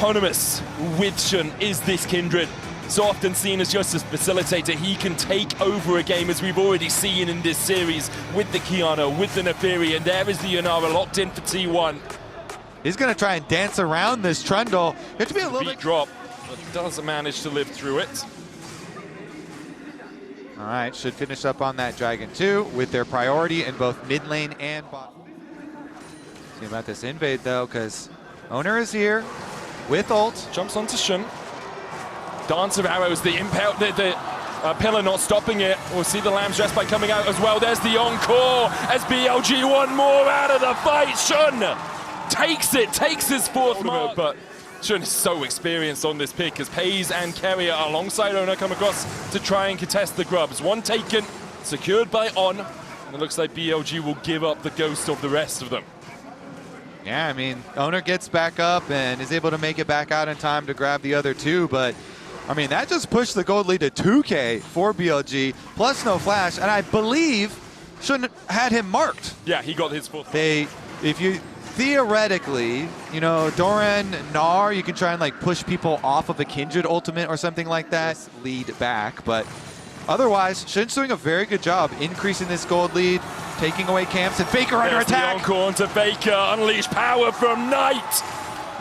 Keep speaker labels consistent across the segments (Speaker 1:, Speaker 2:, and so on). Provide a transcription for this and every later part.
Speaker 1: autonomous with Shun is this Kindred. So often seen as just a facilitator, he can take over a game, as we've already seen in this series with the Kiana, with the Neferi, and there is the Yunara locked in for T1.
Speaker 2: He's going to try and dance around this Trundle. You have to be a little bit...
Speaker 1: drop, but doesn't manage to live through it.
Speaker 2: All right, should finish up on that Dragon 2 with their priority in both mid lane and bot. See about this invade though, because Owner is here with ult.
Speaker 1: Jumps onto Shun. Dance of arrows, the impale, the pillar not stopping it. We'll see the Lamb's Dress by coming out as well. There's the encore as BLG one more out of the fight. Shun takes it, takes his fourth mark, but Shun is so experienced on this pick as Pays and Carrier alongside Owner come across to try and contest the grubs. One taken, secured by On, and it looks like BLG will give up the ghost of the rest of them.
Speaker 2: Yeah, I mean, Owner gets back up and is able to make it back out in time to grab the other two, but I mean, that just pushed the gold lead to 2K for BLG, plus no flash, and I believe Shun had him marked.
Speaker 1: Yeah, he got his fourth.
Speaker 2: If you theoretically, you know, Doran, Gnar, you can try and like push people off of a Kindred ultimate or something like that, lead back, but otherwise, Shun's doing a very good job increasing this gold lead, taking away camps, and Faker under attack.
Speaker 1: The encore onto Faker, unleash power from Knight,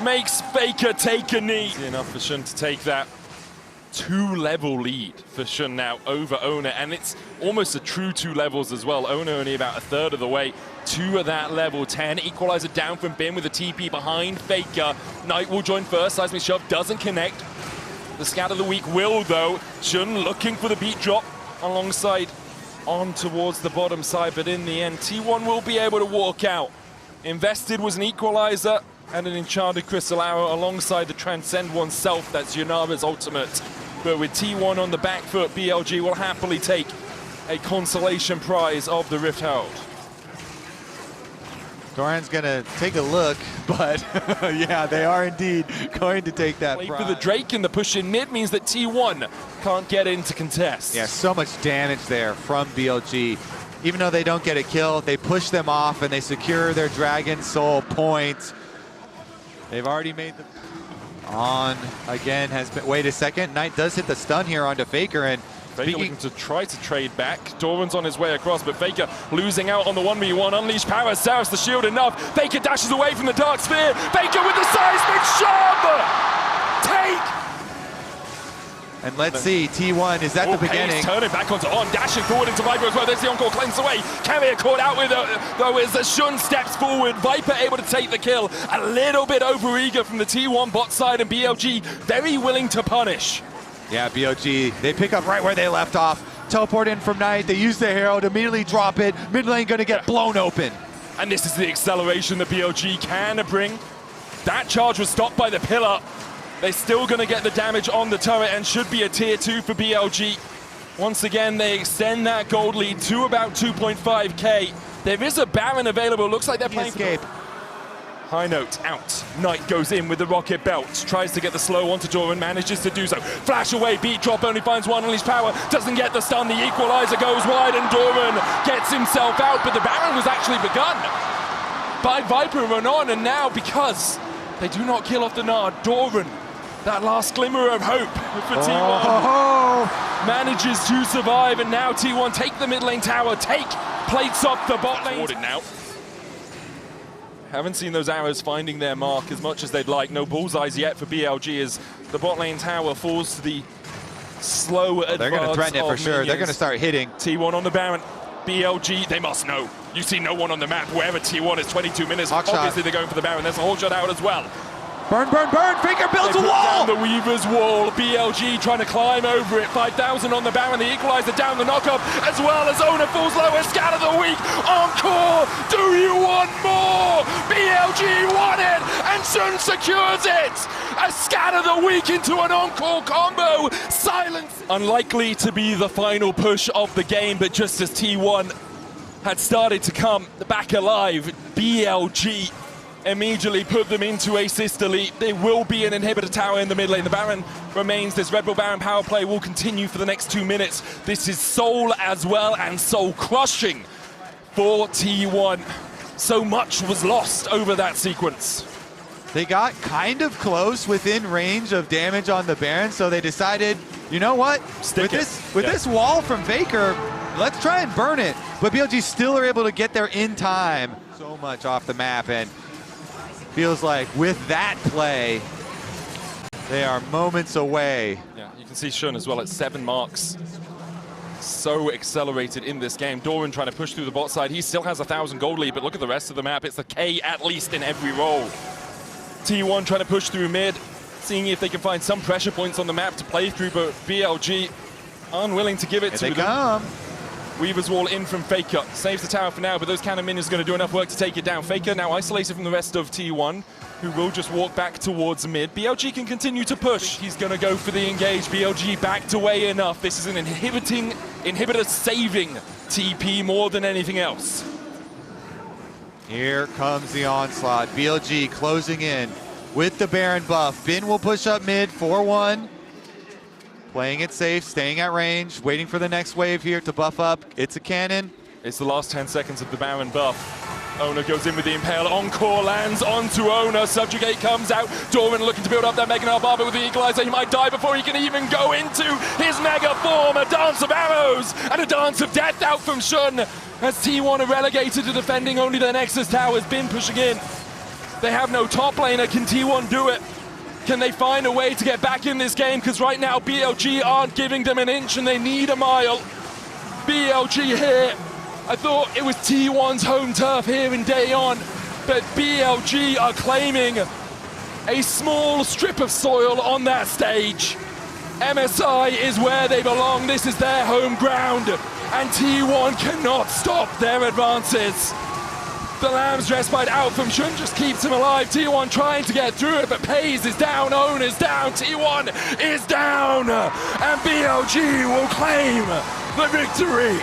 Speaker 1: makes Faker take a knee. Enough for Shun to take that 2-level lead for Shun now over Owner, and it's almost a true 2 levels as well. Owner only about a third of the way to that level 10. Equalizer down from Bin with a TP behind Faker. Knight will join first, seismic shove doesn't connect. The scout of the week will though. Shun looking for the beat drop alongside On towards the bottom side, but in the end T1 will be able to walk out. Invested was an equalizer and an enchanted crystal arrow alongside the transcend oneself. That's Yunara's ultimate. But with T1 on the back foot, BLG will happily take a consolation prize of the Rift Herald.
Speaker 2: Doran's gonna take a look, but yeah, they are indeed going to take that prize.
Speaker 1: For the Drake, and the push in mid means that T1 can't get in to contest.
Speaker 2: Yeah, so much damage there from BLG. Even though they don't get a kill, they push them off and they secure their Dragon Soul point. They've already made the... On again has been... Wait a second, Knight does hit the stun here onto Faker, and
Speaker 1: Faker looking to try to trade back. Doran's on his way across, but Faker losing out on the 1v1. Unleash power, Saris the shield enough. Faker dashes away from the Dark Sphere. Faker with the seismic shove! Take!
Speaker 2: And let's see, T1, is that the beginning?
Speaker 1: Pays turning back onto On, dashing forward into Viper as well. There's the encore, cleanses away. Carrier caught out with though as Shun steps forward. Viper able to take the kill. A little bit over-eager from the T1 bot side, and BLG very willing to punish.
Speaker 2: Yeah, BLG, they pick up right where they left off. Teleport in from Knight, they use the Herald, immediately drop it. Mid lane gonna get blown open.
Speaker 1: And this is the acceleration that BLG can bring. That charge was stopped by the pillar. They're still going to get the damage on the turret and should be a tier 2 for BLG. Once again, they extend that gold lead to about 2.5k. There is a Baron available. Looks like they're playing
Speaker 2: escape.
Speaker 1: High note out. Knight goes in with the rocket belt. Tries to get the slow onto Doran, manages to do so. Flash away, beat drop, only finds one. Unleash power, doesn't get the stun. The equalizer goes wide and Doran gets himself out. But the Baron was actually begun by Viper and On. And now, because they do not kill off the Gnar, Doran, that last glimmer of hope for T1 manages to survive, and now T1 take the mid lane tower, take plates off the bot lane. Now. Haven't seen those arrows finding their mark as much as they'd like. No bullseyes yet for BLG as the bot lane tower falls to the slow advance.
Speaker 2: They're going to threaten it for sure.
Speaker 1: Minions.
Speaker 2: They're going to start hitting.
Speaker 1: T1 on the Baron. BLG, they must know. You see no one on the map. Wherever T1 is 22 minutes.
Speaker 2: Hawk
Speaker 1: Obviously
Speaker 2: shot.
Speaker 1: they're going for the Baron. There's a whole shot out as well.
Speaker 2: Burn, burn, burn! Faker builds a wall!
Speaker 1: The Weaver's wall, BLG trying to climb over it. 5,000 on the Baron, the equalizer down the knockup, as well as Owner falls lower. Scat of the week, encore! Do you want more? BLG won it, and Shun secures it! A scat of the week into an encore combo. Silence. Unlikely to be the final push of the game, but just as T1 had started to come back alive, BLG immediately put them into a sister lead. There will be an inhibitor tower in the mid lane. The Baron remains. This Red Bull Baron power play will continue for the next 2 minutes. This is soul as well, and soul crushing for T1. So much was lost over that sequence.
Speaker 2: They got kind of close within range of damage on the Baron, so they decided, you know what? With this wall from Faker, let's try and burn it. But BLG still are able to get there in time. So much off the map, and feels like with that play, they are moments away.
Speaker 1: Yeah, you can see Shun as well at 7 marks. So accelerated in this game. Doran trying to push through the bot side. He still has 1,000 gold lead, but look at the rest of the map. It's the K at least in every role. T1 trying to push through mid, seeing if they can find some pressure points on the map to play through, but BLG unwilling to give it to them.
Speaker 2: Come.
Speaker 1: Weaver's Wall in from Faker. Saves the tower for now, but those cannon minions are going to do enough work to take it down. Faker now isolated from the rest of T1, who will just walk back towards mid. BLG can continue to push. He's going to go for the engage. BLG backed away enough. This is an inhibitor-saving TP more than anything else.
Speaker 2: Here comes the onslaught. BLG closing in with the Baron buff. Bin will push up mid, 4-1. Playing it safe, staying at range, waiting for the next wave here to buff up. It's a cannon.
Speaker 1: It's the last 10 seconds of the Baron buff. Owner goes in with the Impale. Encore lands onto Owner. Subjugate comes out. Doran looking to build up that Mega Bar, but with the Equalizer, he might die before he can even go into his Mega form. A dance of arrows and a dance of death out from Shun. As T1 are relegated to defending only their Nexus Tower. Has been pushing in. They have no top laner. Can T1 do it? Can they find a way to get back in this game? Because right now BLG aren't giving them an inch and they need a mile. BLG here. I thought it was T1's home turf here in Day On, but BLG are claiming a small strip of soil on that stage. MSI is where they belong. This is their home ground, and T1 cannot stop their advances. The Lamb's Respite out from Shun just keeps him alive. T1 trying to get through it, but Pays is down, Own is down, T1 is down, and BLG will claim the victory.